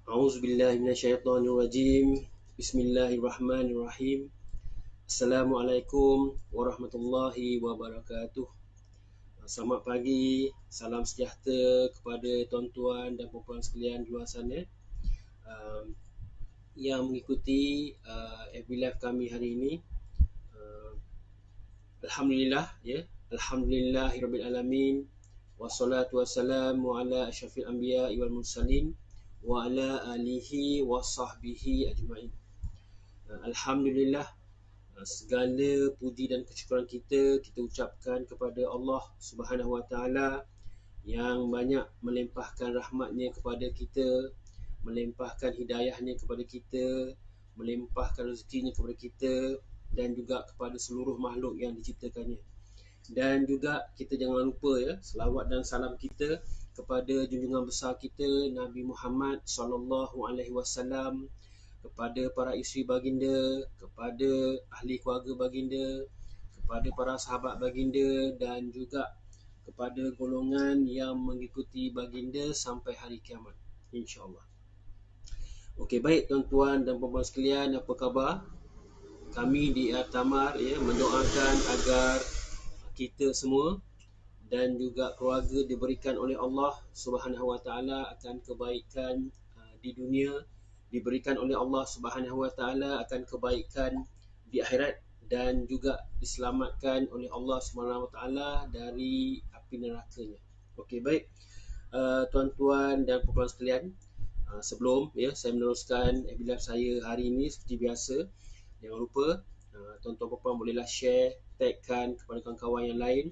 A'udzubillahi minasyaitonirrajim. Bismillahirrahmanirrahim. Assalamualaikum warahmatullahi wabarakatuh. Selamat pagi, salam sejahtera kepada tuan-tuan dan puan-puan sekalian di luar sana yang mengikuti FB Live kami hari ini. Alhamdulillah, ya. Alhamdulillahirabbil alamin. Wassalatu wassalamu ala asyrafil anbiya'i wal mursalin wa ala alihi wa sahbihi ajma'in. Alhamdulillah, segala puji dan kesyukuran kita ucapkan kepada Allah Subhanahu Wa Taala yang banyak melimpahkan rahmatnya kepada kita, melimpahkan hidayahnya kepada kita, melimpahkan rezekinya kepada kita dan juga kepada seluruh makhluk yang diciptakannya. Dan juga kita jangan lupa, ya, selawat dan salam kita kepada junjungan besar kita Nabi Muhammad sallallahu alaihi wasallam, kepada para isteri baginda, kepada ahli keluarga baginda, kepada para sahabat baginda dan juga kepada golongan yang mengikuti baginda sampai hari kiamat, insya-Allah. Okey, baik tuan-tuan dan puan-puan sekalian, apa khabar? Kami di Tamar, ya, mendoakan agar kita semua dan juga keluarga diberikan oleh Allah Subhanahu Wa Taala akan kebaikan di dunia, diberikan oleh Allah Subhanahu Wa Taala akan kebaikan di akhirat dan juga diselamatkan oleh Allah Subhanahu Wa Taala dari api nerakanya. Okey, baik tuan-tuan dan puan-puan sekalian, sebelum, ya, saya meneruskan webinar saya hari ini seperti biasa, jangan lupa tuan-tuan puan-puan bolehlah share, tagkan kepada kawan-kawan yang lain.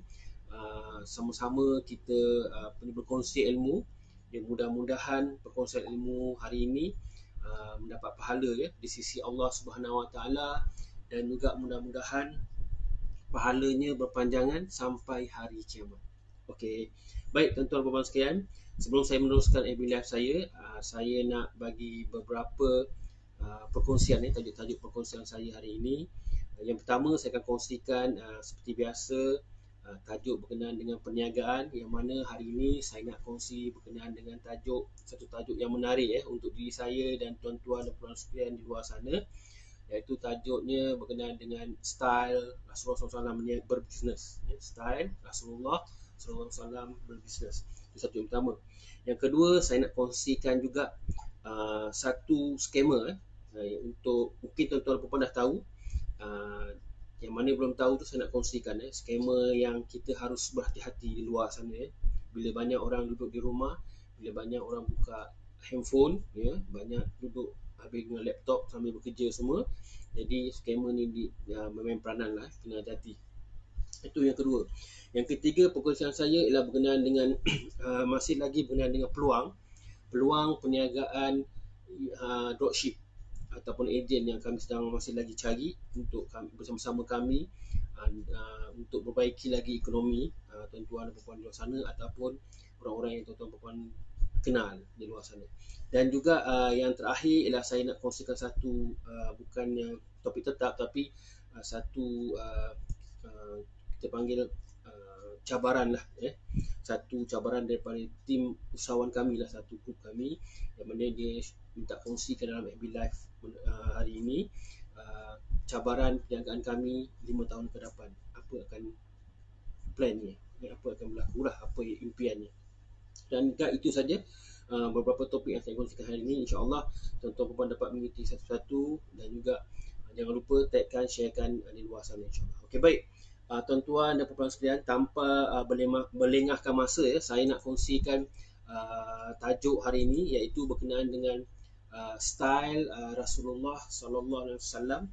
Sama-sama kita berkongsi ilmu. Ya, mudah-mudahan perkongsian ilmu hari ini mendapat pahala, ya, di sisi Allah Subhanahu Wa Taala dan juga mudah-mudahan pahalanya berpanjangan sampai hari kiamat. Okey. Baik tuan-tuan dan puan-puan sekalian, sebelum saya meneruskan FB Live saya nak bagi beberapa perkongsian, tajuk-tajuk perkongsian saya hari ini. Yang pertama, saya akan kongsikan seperti biasa tajuk berkenaan dengan perniagaan, yang mana hari ini saya nak kongsi berkenaan dengan satu tajuk yang menarik, untuk diri saya dan tuan-tuan dan puan sekalian di luar sana, iaitu tajuknya berkenaan dengan style Rasulullah SAW berbisnes. Style Rasulullah SAW berbisnes. Itu satu yang pertama. Yang kedua, saya nak kongsikan juga satu skema, untuk mungkin tuan-tuan dan puan dah tahu. Yang mana belum tahu tu saya nak kongsikan, skema yang kita harus berhati-hati di luar sana. Bila banyak orang duduk di rumah, bila banyak orang buka handphone, banyak duduk habis dengan laptop sambil bekerja semua. Jadi skema ni bermain peranan lah, kena hati-hati. Itu yang kedua. Yang ketiga, perkongsian saya ialah berkenaan dengan masih lagi berkenaan dengan peluang perniagaan dropship ataupun ejen yang kami sedang masih lagi cari untuk bersama-sama kami untuk perbaiki lagi ekonomi tuan-tuan dan puan-puan di luar sana ataupun orang-orang yang tuan-tuan dan puan kenal di luar sana. Dan juga yang terakhir ialah saya nak kongsikan satu bukannya topik tetap, tapi satu kita panggil cabaran lah, satu cabaran daripada tim usahawan kami lah, satu grup kami yang mana dia minta kongsikan dalam FB Live hari ini cabaran perniagaan kami 5 tahun ke depan. Apa akan plannya, apa akan berlaku lah, apa impiannya. Dan itu saja beberapa topik yang saya kongsikan hari ini. InsyaAllah tuan-tuan puan dapat mengikuti satu-satu dan juga jangan lupa tagkan, sharekan di luar sana, insyaAllah. Okey, baik tuan-tuan dan puan sekalian, tanpa berlengahkan masa, saya nak kongsikan tajuk hari ini, iaitu berkenaan dengan style Rasulullah sallallahu alaihi wasallam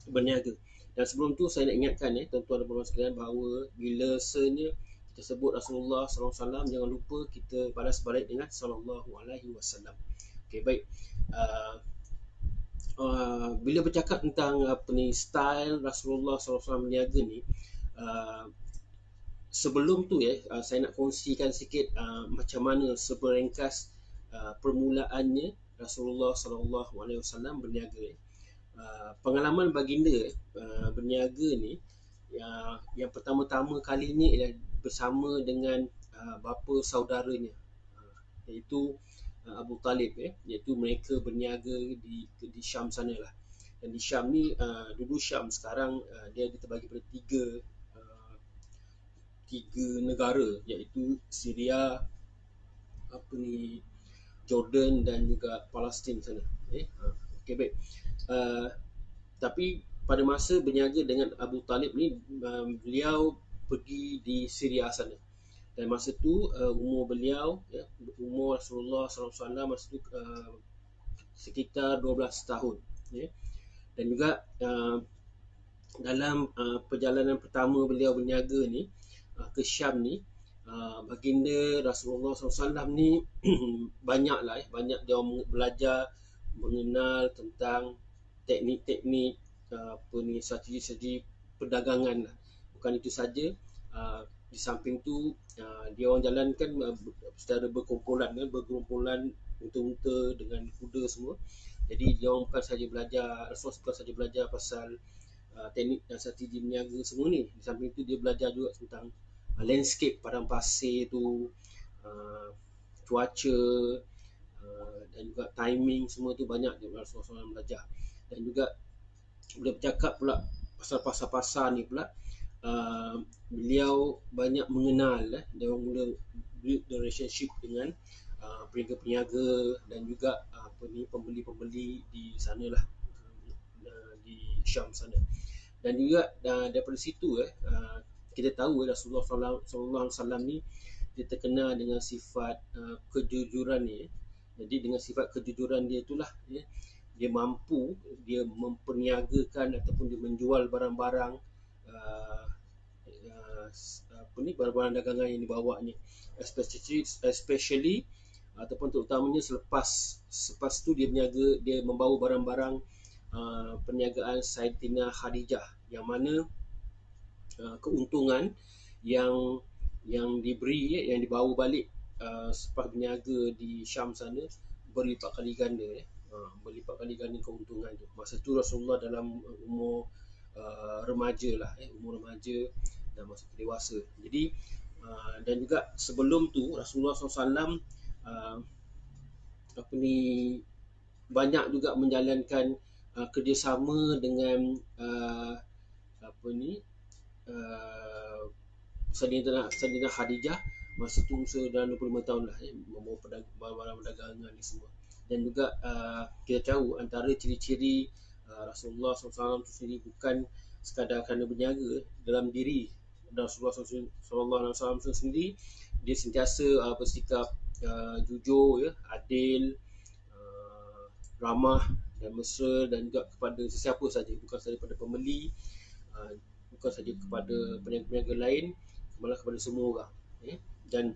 berniaga. Dan sebelum tu saya nak ingatkan tuan-tuan dan puan sekalian bahawa bila kita sebut Rasulullah sallallahu alaihi wasallam, jangan lupa kita balas balik dengan sallallahu alaihi wasallam. Okey, baik. Bila bercakap tentang style Rasulullah sallallahu alaihi wasallam berniaga ni, sebelum tu saya nak kongsikan sikit macam mana seberengkas permulaannya Rasulullah sallallahu alaihi wasallam berniaga. Pengalaman baginda berniaga ni, yang pertama-tama kali ni ialah bersama dengan bapa saudaranya, iaitu Abu Talib, iaitu mereka berniaga di Syam sana lah. Dan di Syam ni, dulu Syam, sekarang dia terbagi pada tiga negara, iaitu Syria, apa ni, Jordan dan juga Palestin sana. Okey, baik. Uh, Tapi pada masa berniaga dengan Abu Talib ni, beliau pergi di Syria sana. Dan masa tu umur beliau, umur Rasulullah SAW masa tu sekitar 12 tahun. Dan juga dalam perjalanan pertama beliau berniaga ni ke Syam ni, baginda Rasulullah SAW ni banyak dia belajar mengenal tentang teknik-teknik strategi-strategi perdagangan lah. Bukan itu saja, di samping tu dia orang jalankan secara berkumpulan unta-unta dengan kuda semua. Jadi dia orang bukan saja belajar, Rasulullah bukan saja belajar pasal teknik dan strategi berniaga semua ni. Di samping tu dia belajar juga tentang landscape padang pasir tu, cuaca, dan juga timing, semua tu banyak Rasulullah SAW belajar. Dan juga bila bercakap pula pasal pasar-pasar ni pula, beliau banyak mengenal, dia orang mula build the relationship dengan peniaga-peniaga dan juga pembeli-pembeli di sana lah, di Syam sana. Dan juga daripada situ kita tahu Rasulullah SAW ni dia terkenal dengan sifat kejujuran ni. Jadi dengan sifat kejujuran dia itulah dia mampu dia memperniagakan ataupun dia menjual barang-barang barang-barang dagangan yang dibawa ni, especially ataupun terutamanya selepas tu dia berniaga, dia membawa barang-barang perniagaan Sayyidatina Khadijah, yang mana keuntungan yang diberi, yang dibawa balik selepas berniaga di Syam sana berlipat kali ganda, berlipat kali ganda keuntungan tu. Masa tu Rasulullah dalam umur remaja lah, umur remaja dan masuk dewasa. Jadi dan juga sebelum tu Rasulullah SAW banyak juga menjalankan kerjasama dengan Sayyidatina Khadijah. Masa tu usia dalam 25 tahun lah, membawa barang perdagangan ni semua. Dan juga kita tahu antara ciri-ciri Rasulullah SAW itu sendiri bukan sekadar kerana berniaga. Dalam diri Rasulullah SAW sendiri, dia sentiasa bersikap jujur, adil, ramah dan mesra, dan juga kepada sesiapa saja, bukan saja kepada pembeli, bukan saja kepada peniaga-peniaga lain, malah kepada semua orang. Dan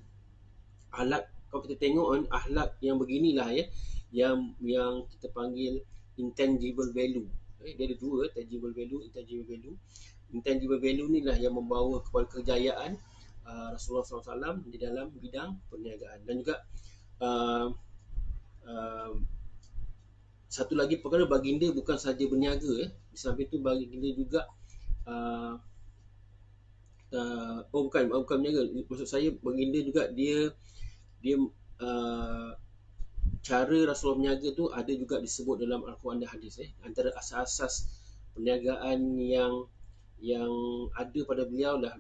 akhlak, kalau kita tengok akhlak yang beginilah yang kita panggil intangible value. Dia ada dua, tangible value, intangible value. Intangible value ni lah yang membawa kepada kejayaan Rasulullah SAW di dalam bidang perniagaan. Dan juga satu lagi perkara, baginda bukan saja berniaga, di samping tu baginda juga bukan berniaga, maksud saya baginda juga dia cara Rasulullah berniaga tu ada juga disebut dalam Al-Quran dan hadis. Antara asas-asas perniagaan yang ada pada beliau lah,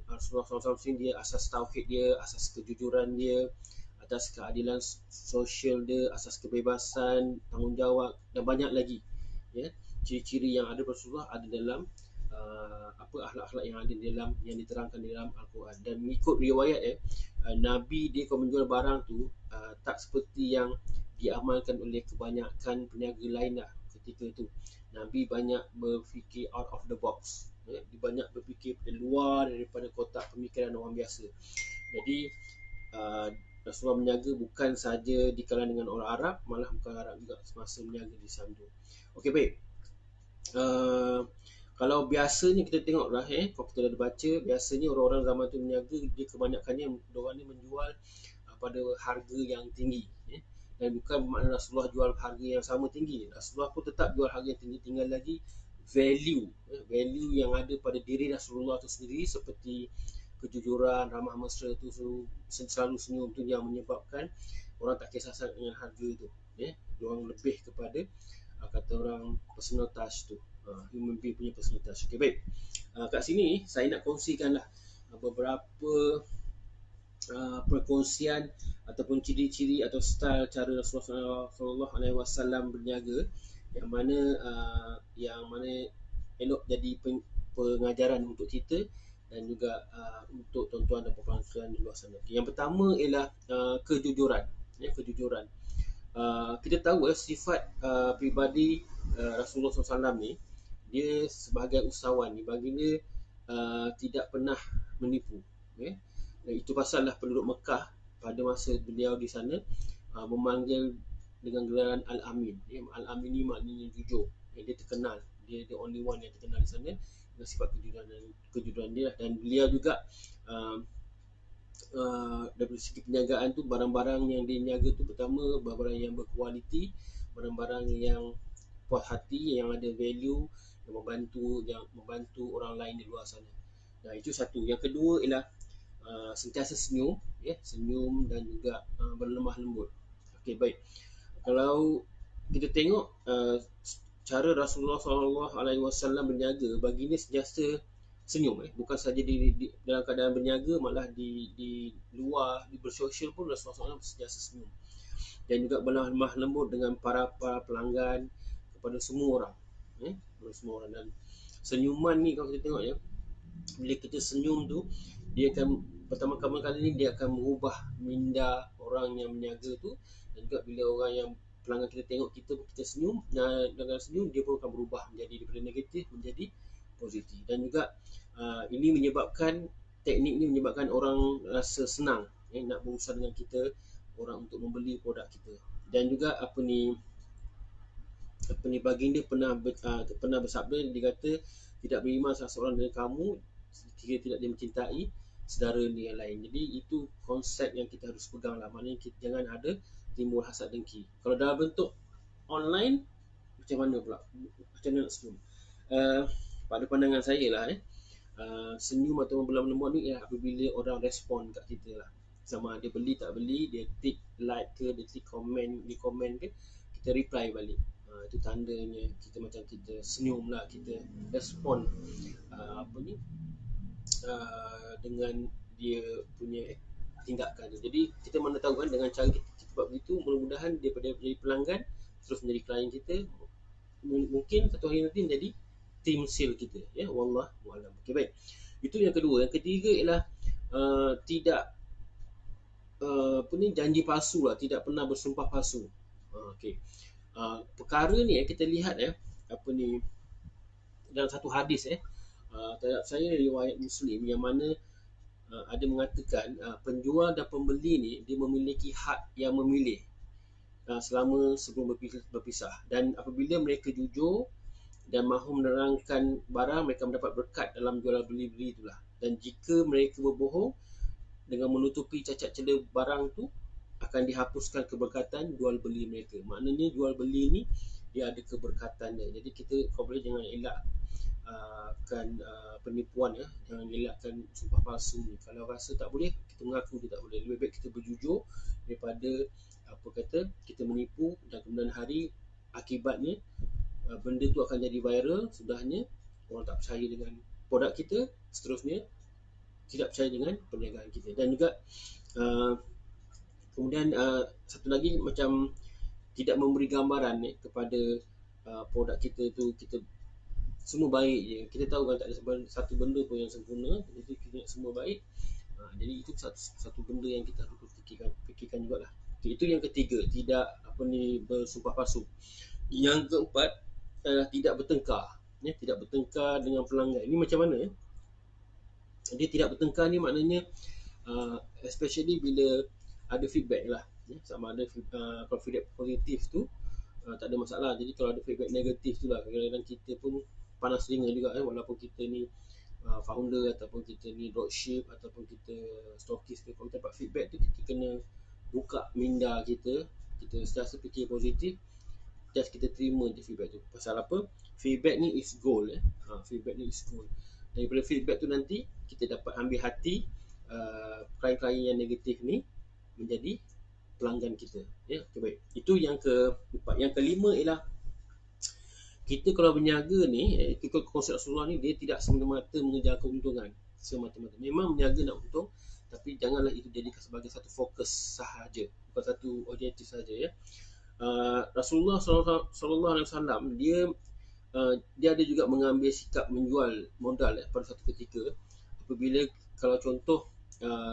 Rasulullah SAW sini, dia asas tauhid dia, asas kejujuran dia, atas keadilan sosial dia, asas kebebasan, tanggungjawab, dan banyak lagi ciri-ciri yang ada Rasulullah ada dalam akhlak-akhlak yang ada yang diterangkan di dalam Al-Quran. Dan mengikut riwayat Nabi dia kalau menjual barang tu tak seperti yang diamalkan oleh kebanyakan peniaga lain lah ketika tu. Nabi banyak berfikir out of the box, dia banyak berfikir luar daripada kotak pemikiran orang biasa. Jadi Rasulullah berniaga bukan saja di kalangan dengan orang Arab, malah bukan Arab juga semasa berniaga di Syam. Okey, baik. Kalau biasanya kita tengok lah, kalau kita dah baca, biasanya orang-orang zaman tu berniaga, dia kebanyakannya orang ni menjual pada harga yang tinggi, dan bukan bermakna Rasulullah jual harga yang sama tinggi. Rasulullah pun tetap jual harga yang tinggi, tinggal lagi value yang ada pada diri Rasulullah tu sendiri, seperti kejujuran, ramah mesra tu, selalu senyum tu yang menyebabkan orang tak kisah sangat dengan harga tu, orang lebih kepada kata orang personal touch tu, human being punya personal touch. Okay, baik. Kat sini saya nak kongsikan lah beberapa perkongsian ataupun ciri-ciri atau style cara Rasulullah SAW berniaga yang mana elok jadi pengajaran untuk kita dan juga untuk tuan-tuan dan puan-puan sekalian di luar sana. Yang pertama ialah kejujuran. Kejujuran. Kita tahu sifat pribadi Rasulullah SAW ni, dia sebagai usahawan ni, baginda tidak pernah menipu. Dan itu pasal lah penduduk Mekah pada masa beliau di sana memanggil dengan gelaran Al-Amin. Al-Amin ni maknanya jujur. Dia terkenal. Dia the only one yang terkenal di sana dengan sifat kejujuran dia. Dan beliau juga dari segi perniagaan tu, barang-barang yang dia niaga tu pertama barang-barang yang berkualiti, barang-barang yang puas hati, yang ada value, yang membantu orang lain di luar sana. Nah, itu satu. Yang kedua ialah sentiasa senyum, senyum dan juga berlemah lembut. Okey, baik. Kalau kita tengok cara Rasulullah SAW berniaga, baginda sentiasa senyum, bukan saja dalam keadaan berniaga, malah di luar, di bersosial pun Rasulullah SAW sentiasa senyum. Dan juga berlemah lembut dengan para pelanggan, kepada semua orang, kepada semua orang. Dan senyuman ni kalau kita tengok bila kita senyum tu, dia akan pertama kali ni dia akan mengubah minda orang yang berniaga tu. Dan juga bila orang yang pelanggan kita tengok kita senyum, dan dengan senyum dia pun akan berubah menjadi daripada negatif menjadi positif. Dan juga ini menyebabkan, teknik ni menyebabkan orang rasa senang nak berusaha dengan kita, orang untuk membeli produk kita. Dan juga baginda pernah bersabda, dia kata tidak beriman salah seorang dari kamu jika tidak dia mencintai saudara ni yang lain. Jadi itu konsep yang kita harus pegang lah. Maknanya kita jangan ada timbul hasad dengki. Kalau dalam bentuk online, macam mana pula? Macam mana nak senyum? Pada pandangan saya lah, senyum atau berlemah lembut ni apabila orang respon kat kita lah. Sama dia beli tak beli, dia tik like ke, dia tik komen, dia komen ke, kita reply balik. Itu tandanya kita senyum lah, kita respon dengan dia punya tindakan dia. Jadi kita mana tahu kan, dengan cara kita buat begitu, mudah-mudahan daripada jadi pelanggan terus menjadi klien kita, mungkin satu hari nanti menjadi team sale kita, wallahu a'lam. Okey, baik. Itu yang kedua. Yang ketiga ialah tidak janji palsu lah, tidak pernah bersumpah palsu. Okey. Perkara ni kita lihat dalam satu hadis terhadap saya riwayat Muslim yang mana ada mengatakan penjual dan pembeli ni dia memiliki hak yang memilih selama sebelum berpisah. Dan apabila mereka jujur dan mahu menerangkan barang, mereka mendapat berkat dalam jual beli itulah. Dan jika mereka berbohong dengan menutupi cacat celah barang tu, akan dihapuskan keberkatan jual beli mereka. Maknanya jual beli ni dia ada keberkatannya. Jadi kita kalau boleh jangan elakkan penipuan, jangan elakkan sumpah palsu ni. Kalau rasa tak boleh, kita mengaku dia tak boleh. Lebih baik kita berjujur daripada kita menipu dan kemudian hari akibatnya benda tu akan jadi viral, sudahnya orang tak percaya dengan produk kita, seterusnya tidak percaya dengan perniagaan kita. Dan juga kemudian satu lagi, macam tidak memberi gambaran kepada produk kita tu, kita semua baik je. Kita tahu kan tak ada satu benda pun yang sempurna, jadi kita semua baik. Jadi itu satu benda yang kita harus fikirkan jugalah. Itu yang ketiga, tidak bersumpah palsu. Yang keempat, tidak bertengkar. Tidak bertengkar dengan pelanggan. Ini macam mana? Dia tidak bertengkar ni maknanya especially bila ada feedback lah, sama ada kalau feedback positif tu tak ada masalah. Jadi kalau ada feedback negatif tu lah, kadang-kadang kita pun panas telinga juga, walaupun kita ni founder ataupun kita ni dropship ataupun kita stockist, kalau kita dapat feedback tu, kita kena buka minda kita sentiasa fikir positif, just kita terima je feedback tu. Pasal apa? Feedback ni is gold. Feedback ni is gold. Daripada feedback tu nanti kita dapat ambil hati klien-klien yang negatif ni menjadi pelanggan kita. Ya, okay, baik. Itu yang keempat. Yang kelima ialah kita kalau berniaga ni, ikut konsep Rasulullah ni, dia tidak semata-mata mengejar keuntungan semata-mata. Memang berniaga nak untung, tapi janganlah itu jadikan sebagai satu fokus sahaja, bukan satu objektif sahaja, ya. Rasulullah sallallahu alaihi wasallam dia ada juga mengambil sikap menjual modal pada satu ketika, apabila kalau contoh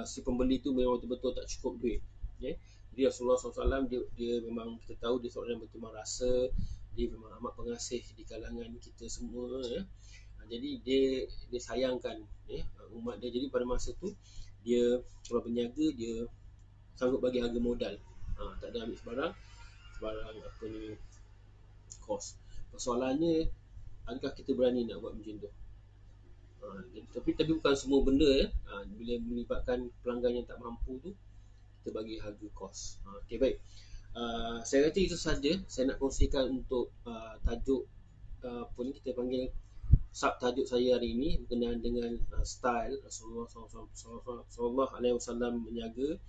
si pembeli tu memang betul-betul tak cukup duit, ya. Jadi Rasulullah SAW dia memang, kita tahu dia seorang yang berterima rasa, dia memang amat pengasih di kalangan kita semua, ya. Jadi dia sayangkan, ya, umat dia. Jadi pada masa tu dia kalau berniaga, dia sanggup bagi harga modal, tak ada ambil sebarang apa ni, kos. Persoalannya, adakah kita berani nak buat macam tu? Tapi bukan semua benda, ya. Bila melibatkan pelanggan yang tak mampu tu, kita bagi harga kos. Okey, baik. Saya rasa itu saja saya nak kongsikan untuk tajuk apa ni kita panggil sub tajuk saya hari ini, berkenaan dengan style Rasulullah sallallahu alaihi wasallam berniaga.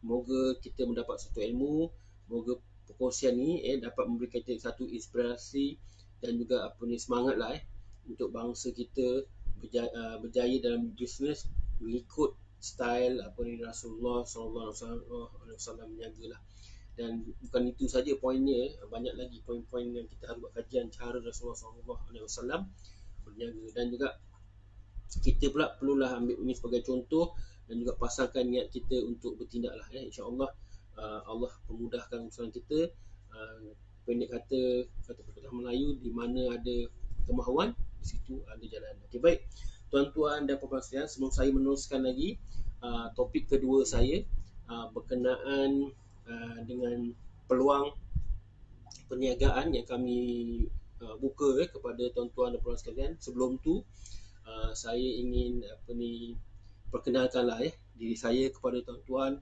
Moga kita mendapat satu ilmu, moga perkongsian ni dapat memberikan kita satu inspirasi dan juga apa ni, semangat lah untuk bangsa kita berjaya dalam bisnes mengikut style apa ni Rasulullah sallallahu alaihi wasallam berniaga lah. Dan bukan itu saja poinnya, banyak lagi poin-poin yang kita harus buat kajian cara Rasulullah sallallahu alaihi wasallam berniaga. Dan juga kita pula perlulah ambil ini sebagai contoh dan juga pasangkan niat kita untuk bertindak lah, ya. InsyaAllah Allah memudahkan urusan kita. Pendek kata perkataan Melayu, di mana ada kemahuan, di situ ada jalan. Okey, baik. Tuan-tuan dan puan-puan sekalian, sebelum saya meneruskan lagi topik kedua saya berkenaan dengan peluang perniagaan yang kami buka kepada tuan-tuan dan puan-puan sekalian. Sebelum tu saya ingin perkenalkanlah diri saya kepada tuan-tuan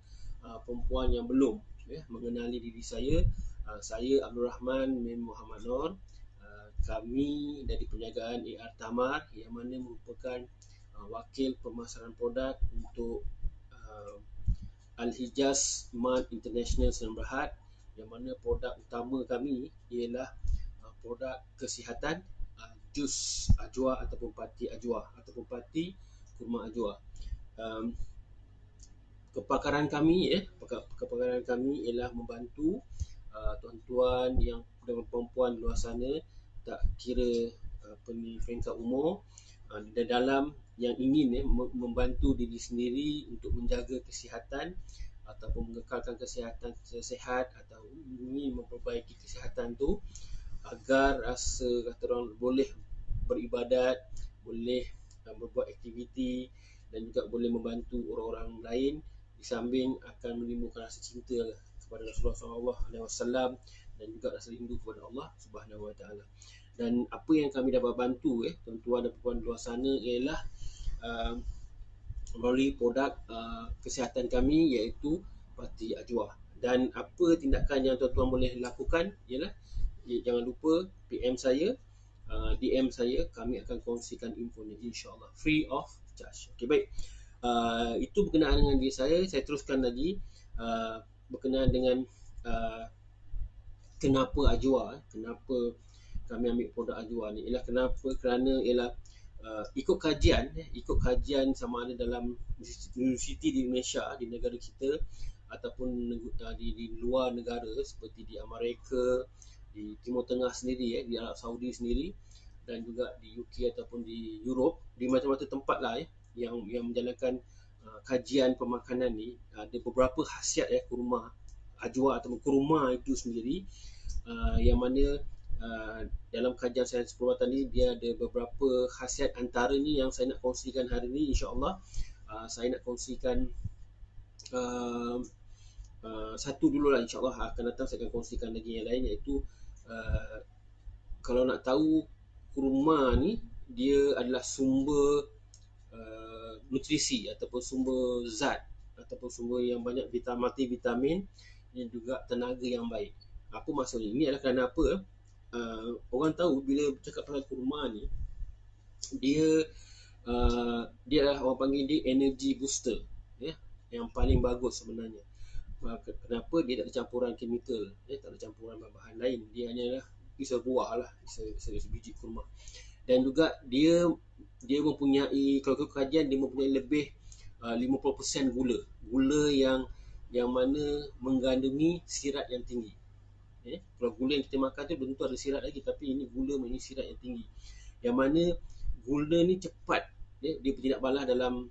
perempuan yang belum mengenali diri saya. Saya Abdul Rahman bin Muhammad Nur. Kami dari perniagaan AR Tamar, yang mana merupakan wakil pemasaran produk untuk Al-Hijaz Mart International Sdn Bhd, yang mana produk utama kami ialah produk kesihatan, jus ajwa ataupun pati ajwa ataupun pati kurma ajwa. Kepakaran kami ialah membantu tuan-tuan yang dan perempuan di luar sana, tak kira peringkat umur, dalam yang ingin membantu diri sendiri untuk menjaga kesihatan ataupun mengekalkan kesihatan sehat, atau ingin memperbaiki kesihatan tu agar rasa kata orang boleh beribadat, boleh berbuat aktiviti dan juga boleh membantu orang-orang lain, di samping akan menimbulkan rasa cinta kepada Rasulullah SAW dan juga rasa rindu kepada Allah Subhanahu Wa Taala. Dan apa yang kami dapat bantu tuan-tuan dan puan di luar sana ialah melalui produk kesihatan kami, iaitu pati ajwa. Dan apa tindakan yang tuan-tuan boleh lakukan ialah, jangan lupa PM saya, DM saya, kami akan kongsikan info ni insya-Allah free of charge. Okey, baik. Itu berkenaan dengan diri saya. Saya teruskan lagi berkenaan dengan kenapa ajwa, kenapa kami ambil produk ajwa ni. Ialah kenapa, kerana ialah ikut kajian sama ada dalam universiti di Malaysia, di negara kita, ataupun di luar negara seperti di Amerika, di Timur Tengah sendiri, di Arab Saudi sendiri, dan juga di UK ataupun di Europe, di macam-macam tempat lah yang menjalankan kajian pemakanan ni. Ada beberapa khasiat kurma ajwa ataupun kurma itu sendiri, yang mana dalam kajian sains perubatan ni dia ada beberapa khasiat. Antaranya yang saya nak kongsikan hari ni, insya-Allah saya nak kongsikan satu dulu lah, insya-Allah akan datang saya akan kongsikan lagi yang lain, iaitu kalau nak tahu kurma ni dia adalah sumber nutrisi ataupun sumber zat ataupun sumber yang banyak vitamin dan juga tenaga yang baik. Apa maksudnya? Ini adalah kerana apa? Orang tahu bila bercakap pasal kurma ni, dia adalah, orang panggil dia energy booster, yang paling bagus sebenarnya. Kenapa dia tak ada campuran chemical, tak ada campuran bahan lain, dia hanyalah isa buah lah, isa biji kurma. Dan juga dia mempunyai, kalau ikut kajian, dia mempunyai lebih 50% gula. Gula yang mana mengandungi sirat yang tinggi. Kalau gula yang kita makan tu belum tentu ada sirat lagi, tapi ini gula mempunyai sirat yang tinggi. Yang mana gula ni cepat dia tidak balas dalam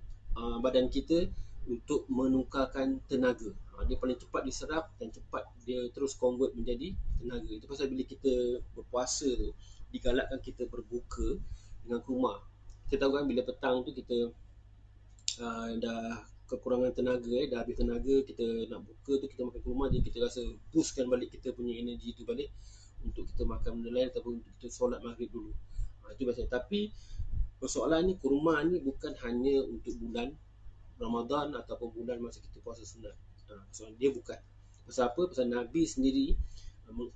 badan kita untuk menukarkan tenaga. Dia paling cepat diserap dan cepat dia terus convert menjadi tenaga. Itu pasal bila kita berpuasa tu, digalakkan kita berbuka dengan kurma. Kita tahu kan bila petang tu kita dah kekurangan tenaga, dah habis tenaga, kita nak buka tu kita makan kurma, jadi kita rasa boostkan balik kita punya energi tu balik untuk kita makan benda lain ataupun untuk kita solat maghrib dulu. Itu biasa. Tapi persoalan ni, kurma ni bukan hanya untuk bulan Ramadan ataupun bulan masa kita puasa sunat. Soal dia bukan. Pasal apa? Pasal Nabi sendiri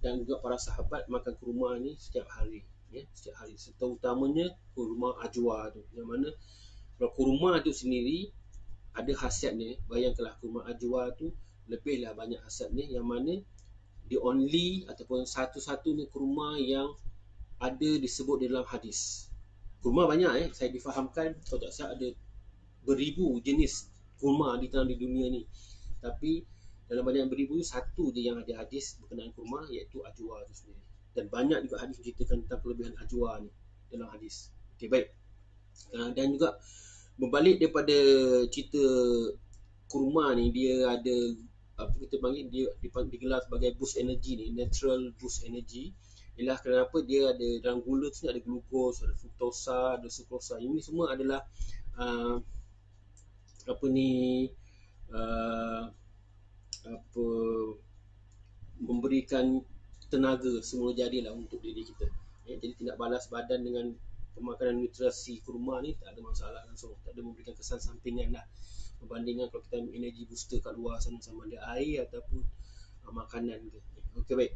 dan juga para sahabat makan kurma ni setiap hari. Setiap hari. Terutamanya kurma ajwa tu. Yang mana kalau kurma tu sendiri ada khasiatnya. Bayangkanlah kurma ajwa tu lebihlah banyak khasiatnya, yang mana the only ataupun satu-satunya kurma yang ada disebut dalam hadis. Kurma banyak saya difahamkan, kalau tak salah ada beribu jenis kurma di dunia ni. Tapi dalam banyak beribu, satu je yang ada hadis berkenaan kurma, iaitu ajwa tu sendiri. Dan banyak juga hadis menceritakan tentang kelebihan ajwa ni dalam hadis. Okey, baik. Dan juga berbalik daripada cerita kurma ni, dia ada apa kita panggil, dia digelar sebagai boost energy ni, natural boost energy. Ialah kenapa dia ada dalam gula tu ada glukos, ada fruktosa, ada sukrosa. Ini semua adalah memberikan tenaga semula jadilah untuk diri kita. Jadi tidak balas badan dengan pemakanan nutrisi kurma ni tak ada masalah langsung, tak ada memberikan kesan sampingan lah, berbandingkan kalau kita ambil energy booster kat luar sana, sama ada air ataupun makanan ke. Okey, baik.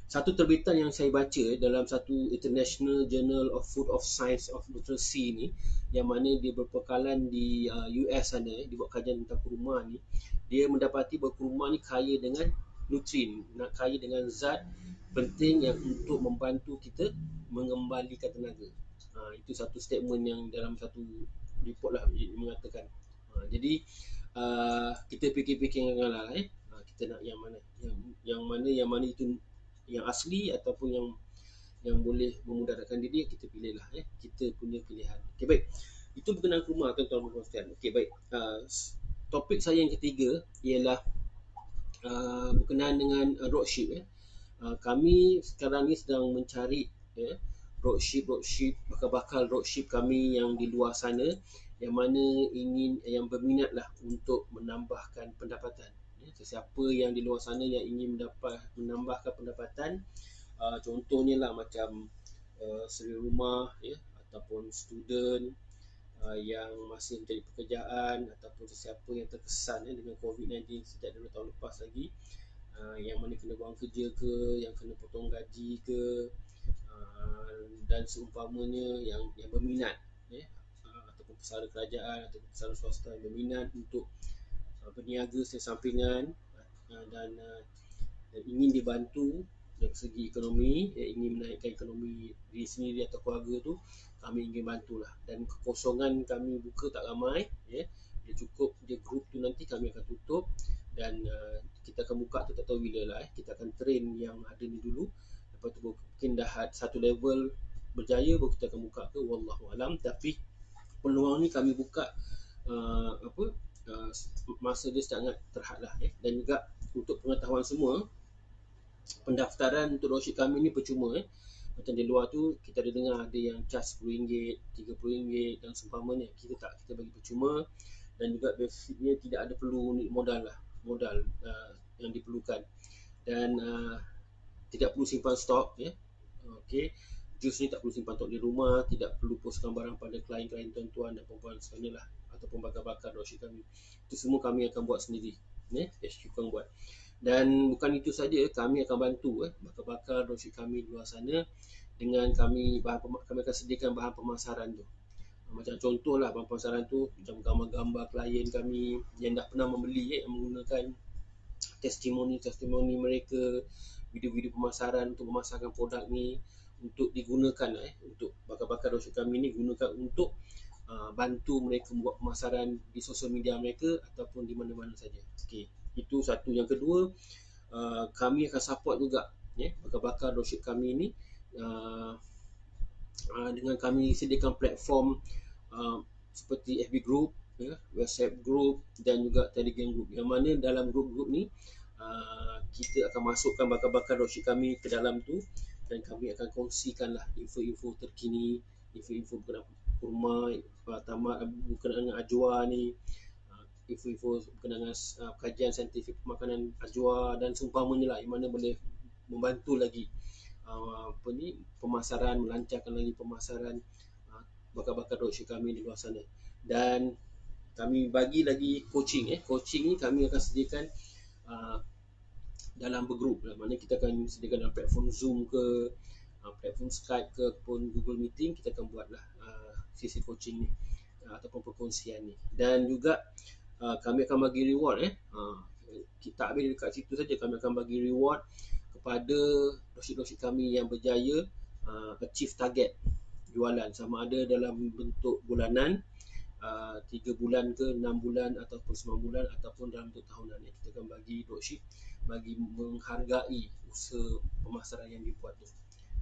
Satu terbitan yang saya baca dalam satu International Journal of Food of Science of Nutrition ni, yang mana dia berpekalan di US sana, dia buat kajian tentang kurma ni. Dia mendapati bahawa kurma ni kaya dengan nutrien, kaya dengan zat penting yang untuk membantu kita mengembalikan tenaga. Itu satu statement yang dalam satu report lah mengatakan. Jadi kita fikir-fikirlah kita nak yang mana, yang mana itu yang asli ataupun yang boleh memudaratkan diri, kita pilihlah kita punya pilihan. Okey, baik. Itu berkenaan kurma, tuan-tuan dan puan sekalian. Okey, baik. Topik saya yang ketiga ialah berkenaan dengan dropship. Kami sekarang ni sedang mencari dropship, bakal dropship kami yang di luar sana, yang mana yang berminatlah untuk menambahkan pendapatan. Sesiapa yang di luar sana yang ingin menambahkan pendapatan, contohnya lah macam suri rumah ataupun student yang masih mencari pekerjaan, ataupun sesiapa yang terkesan dengan COVID-19 sejak 2 tahun lepas lagi, yang mana kena buang kerja ke, yang kena potong gaji ke, dan seumpamanya yang berminat ataupun pesara kerajaan ataupun pesara swasta yang berminat untuk berniaga secara sampingan dan ingin dibantu dari segi ekonomi, ingin menaikkan ekonomi diri sendiri atau keluarga tu, kami ingin bantulah. Dan kekosongan kami buka tak ramai, dia cukup, dia grup tu nanti kami akan tutup dan kita akan buka tu tak tahu bila lah. Kita akan train yang ada ni dulu, lepas tu mungkin dah satu level berjaya baru kita akan buka ke, wallahualam. Tapi peluang ni kami buka masa dia sangat terhad lah. Dan juga untuk pengetahuan semua, pendaftaran untuk dropship kami ni percuma. Macam di luar tu kita ada dengar ada yang charge RM10, RM30 dan seumpamanya. Kita bagi percuma. Dan juga basicnya tidak ada perlu modal yang diperlukan, dan tidak perlu simpan stok. Okey, jus ni tak perlu simpan stok di rumah, tidak perlu postkan barang pada klien-klien tuan-tuan dan puan-puan sekalian lah, ataupun bakal-bakal dropship kami. Itu semua kami akan buat sendiri, HQ akan buat. Dan bukan itu saja, kami akan bantu bakal-bakal dropship kami di luar sana dengan kami akan sediakan bahan pemasaran tu. Macam contohlah pemasaran tu macam gambar-gambar klien kami yang dah pernah membeli yang menggunakan testimoni mereka, video-video pemasaran untuk memasarkan produk ni untuk digunakan untuk bakar-bakar dropship kami ni gunakan untuk bantu mereka buat pemasaran di sosial media mereka ataupun di mana-mana saja. Okey, itu satu. Yang kedua, kami akan support juga bakar-bakar dropship kami ni dengan kami sediakan platform seperti FB group, WhatsApp group dan juga Telegram group, yang mana dalam group-group ni kita akan masukkan bakar-bakar dropship kami ke dalam tu dan kami akan kongsikanlah info-info terkini, info-info berkenaan kurma, tamat berkenaan dengan ajwa ni, info-info berkenaan dengan kajian saintifik makanan ajwa dan seumpamanya lah, yang mana boleh membantu lagi pemasaran, melancarkan lagi pemasaran bakar-bakar dropship kami di luar sana. Dan kami bagi lagi coaching. Coaching ni kami akan sediakan dalam bergrup, mana kita akan sediakan dalam platform Zoom ke, platform Skype ke ataupun Google Meeting. Kita akan buatlah sesi coaching ni ataupun perkongsian ni. Dan juga kami akan bagi reward. Kita habis dekat situ saja, kami akan bagi reward kepada dropship kami yang berjaya achieve target jualan, sama ada dalam bentuk bulanan, 3 bulan ke 6 bulan ataupun 9 bulan ataupun dalam bentuk tahunan. Kita akan bagi dropship bagi menghargai usaha pemasaran yang dibuat tu.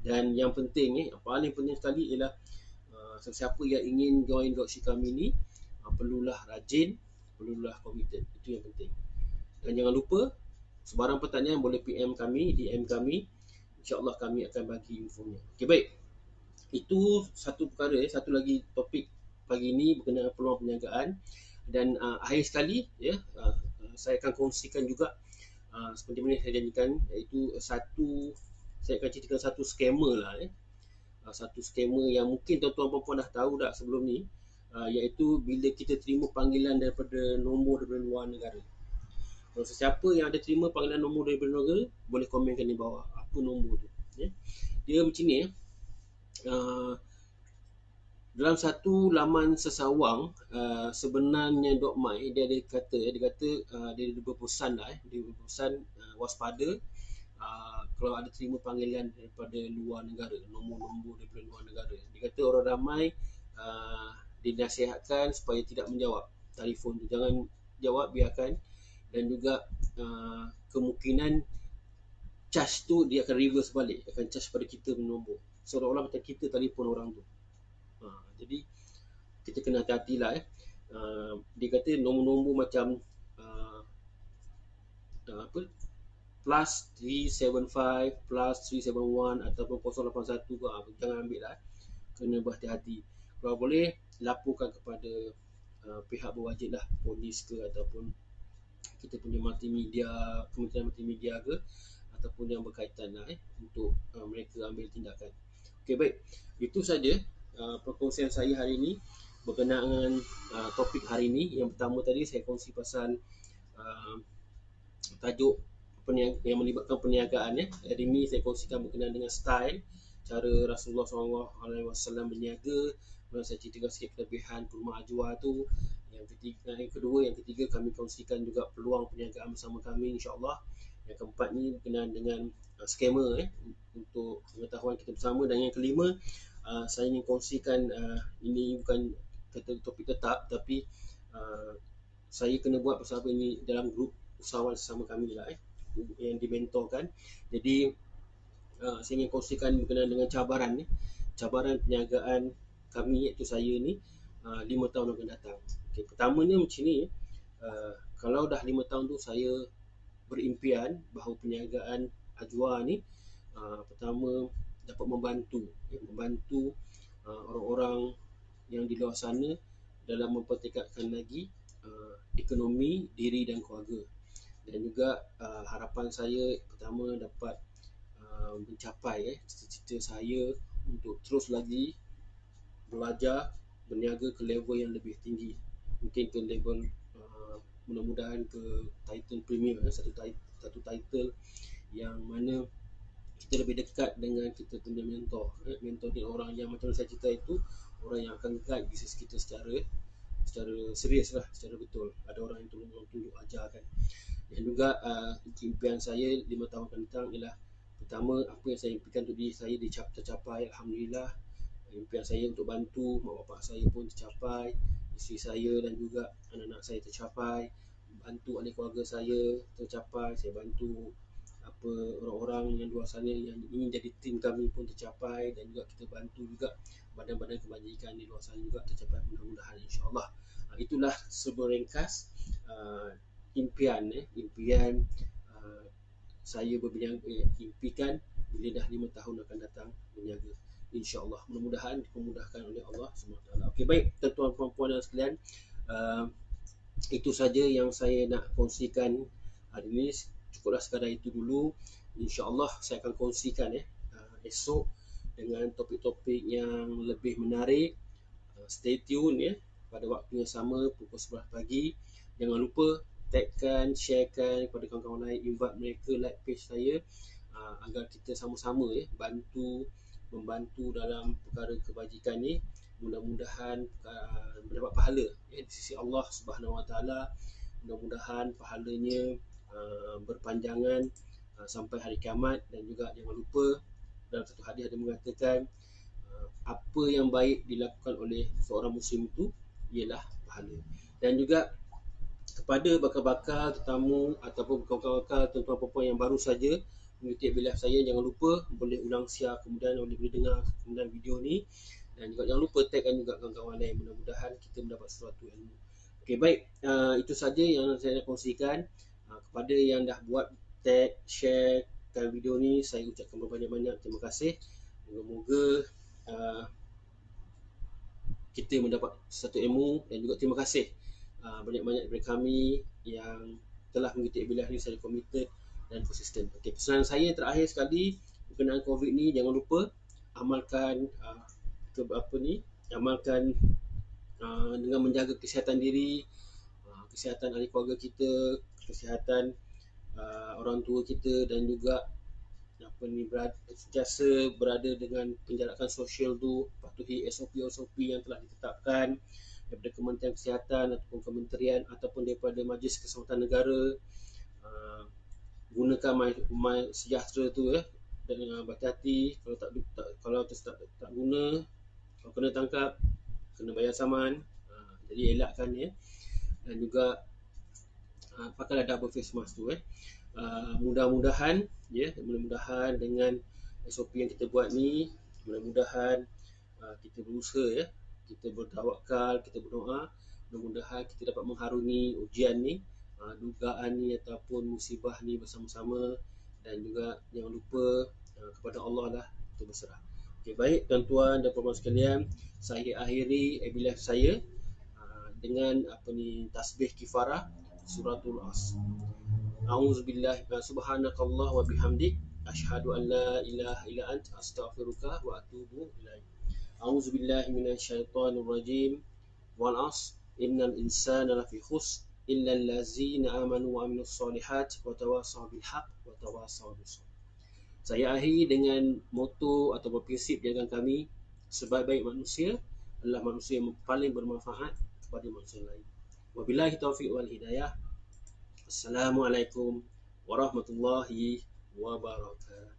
Dan yang penting paling penting sekali ialah sesiapa yang ingin join dropship kami ni perlulah rajin, perlulah committed. Itu yang penting. Dan jangan lupa, sebarang pertanyaan boleh PM kami, DM kami. InsyaAllah kami akan bagi infonya. Okey, baik. Itu satu perkara. Satu lagi topik pagi ini berkenaan peluang perniagaan. Dan akhir sekali, saya akan kongsikan juga seperti mana saya janjikan, iaitu saya akan ceritakan satu scammer lah. Satu scammer yang mungkin tuan-tuan perempuan dah tahu dah sebelum ni, iaitu bila kita terima panggilan daripada nombor daripada luar negara. Kalau sesiapa yang ada terima panggilan nombor daripada negara, boleh komenkan di bawah apa nombor tu. Dia macam ni. Dalam satu laman sesawang, sebenarnya .my, dia kata dia berpesan dia berpesan waspada kalau ada terima panggilan daripada luar negara, nombor-nombor daripada luar negara. Dia kata orang ramai dinasihatkan supaya tidak menjawab telefon tu, jangan jawab, biarkan. Dan juga kemungkinan charge tu dia akan reverse balik, akan charge pada kita nombor, seolah-olah macam kita telefon orang tu. Jadi kita kena hati-hatilah. Dia kata nombor-nombor macam plus 375 plus 371 ataupun 081 jangan ambil lah. Kena berhati-hati. Kalau boleh laporkan kepada pihak berwajib lah, polis ke ataupun kita punya multimedia, kementerian multimedia ke ataupun yang berkaitan lah untuk mereka ambil tindakan. Okey, baik. Itu saja perkongsian saya hari ini berkenaan dengan topik hari ini. Yang pertama tadi saya kongsi pasal tajuk yang melibatkan perniagaan. Hari ini saya kongsikan berkenaan dengan style, cara Rasulullah SAW berniaga. Kemudian saya ceritakan sikit kelebihan kurma ajwa tu. Yang ketiga kami kongsikan juga peluang perniagaan bersama kami, insyaAllah. Yang keempat ni berkenaan dengan scammer untuk pengetahuan kita bersama. Dan yang kelima, saya ingin kongsikan ini bukan topik tetap, tapi saya kena buat pasal apa ini dalam grup usahawan sesama kami lah yang dimentorkan. Jadi saya ingin kongsikan berkenaan dengan cabaran perniagaan kami, iaitu saya ni 5 tahun akan datang. Okay, pertamanya macam ni, kalau dah 5 tahun tu saya berimpian bahawa perniagaan ajwa ni pertama dapat membantu orang-orang yang di luar sana dalam mempertingkatkan lagi ekonomi diri dan keluarga. Dan juga harapan saya pertama dapat mencapai cita-cita saya untuk terus lagi belajar berniaga ke level yang lebih tinggi, mungkin ke level mudah-mudahan ke title premier, satu title yang mana kita lebih dekat dengan kita punya mentor. Mentor ni orang yang macam saya cerita itu, orang yang akan guide bisnes kita secara serius lah, secara betul. Ada orang yang tolong tunjuk ajar kan. Dan juga impian saya 5 tahun akan datang ialah, pertama, apa yang saya impikan untuk diri saya tercapai, Alhamdulillah. Impian saya untuk bantu mak bapak saya pun tercapai, isteri saya dan juga anak-anak saya tercapai, bantu ahli keluarga saya tercapai, saya bantu apa orang-orang yang luar sana yang ingin jadi tim kami pun tercapai, dan juga kita bantu juga badan-badan kebajikan di luar sana juga tercapai, mudah-mudahan insya-Allah. Itulah seberringkas impian saya impikan bila dah 5 tahun akan datang berniaga, insya-Allah. Mudah-mudahan dimudahkan oleh Allah SWT. Okey, baik tuan-tuan puan-puan dan sekalian, itu saja yang saya nak kongsikan hari ini. Cukuplah sekadar itu dulu. InsyaAllah saya akan kongsikan esok dengan topik-topik yang lebih menarik. Stay tune pada waktu yang sama pukul 11 pagi. Jangan lupa tagkan, sharekan kepada kawan-kawan lain, invite mereka like page saya, agar kita sama-sama membantu dalam perkara kebajikan ni. Mudah-mudahan mendapat pahala di sisi Allah Subhanahu Wa Taala. Mudah-mudahan pahalanya berpanjangan sampai hari kiamat. Dan juga jangan lupa, dalam satu hadis ada mengatakan, apa yang baik dilakukan oleh seorang muslim itu ialah pahala. Dan juga kepada bakal-bakal tetamu ataupun bakal-bakal tuan-tuan puan-puan yang baru saja mengikuti abiliah saya, jangan lupa boleh ulang share, kemudian boleh dengar kemudian video ni, dan juga jangan lupa tagkan juga kawan-kawan lain. Mudah-mudahan kita mendapat sesuatu ilmu. Okey, baik, itu saja yang saya nak kongsikan. Kepada yang dah buat tag, share video ni, saya ucapkan berbanyak-banyak terima kasih. Moga-moga kita mendapat satu ilmu, dan juga terima kasih banyak-banyak daripada kami yang telah mengikuti abiliah ni secara komited dan konsisten. Okey, pesanan saya terakhir sekali berkenaan COVID ni, jangan lupa amalkan dengan menjaga kesihatan diri, kesihatan ahli keluarga kita, kesihatan orang tua kita, dan juga sentiasa berada dengan penjarakan sosial tu, patuhi SOP yang telah ditetapkan daripada Kementerian Kesihatan ataupun kementerian ataupun daripada Majlis Keselamatan Negara. Gunakan My Sejahtera tu dan berhati-hati. Kalau tak guna, kalau kena tangkap, kena bayar saman. Jadi elakkan dan juga pakailah double face mask tu. Mudah-mudahan dengan SOP yang kita buat ni, mudah-mudahan kita berusaha kita bertawakal, kita berdoa, mudah-mudahan kita dapat mengharungi ujian ni, dugaan ni ataupun musibah ni bersama-sama. Dan juga jangan lupa kepada Allah lah kita berserah. Okey, baik tuan-tuan dan puan-puan sekalian, saya akhiri abiliah saya dengan tasbih kifarah suratul As. A'udzubillahi subhanakallah wa bihamdik asyhadu an la ilaha illa anta astaghfiruka wa atubu ilaik. A'udzubillahi minasyaitonir rajim. Wal 'asr innal insana lafi khusr illa allazina amanu wa amilus solihat wa tawassaw bil haqq wa tawassaw bis sabr. Saya akhiri dengan moto atau prinsip jagaan kami, sebaik-baik manusia adalah manusia yang paling bermanfaat kepada manusia lain. Wabillahi taufiq wal hidayah. Assalamualaikum warahmatullahi wabarakatuh.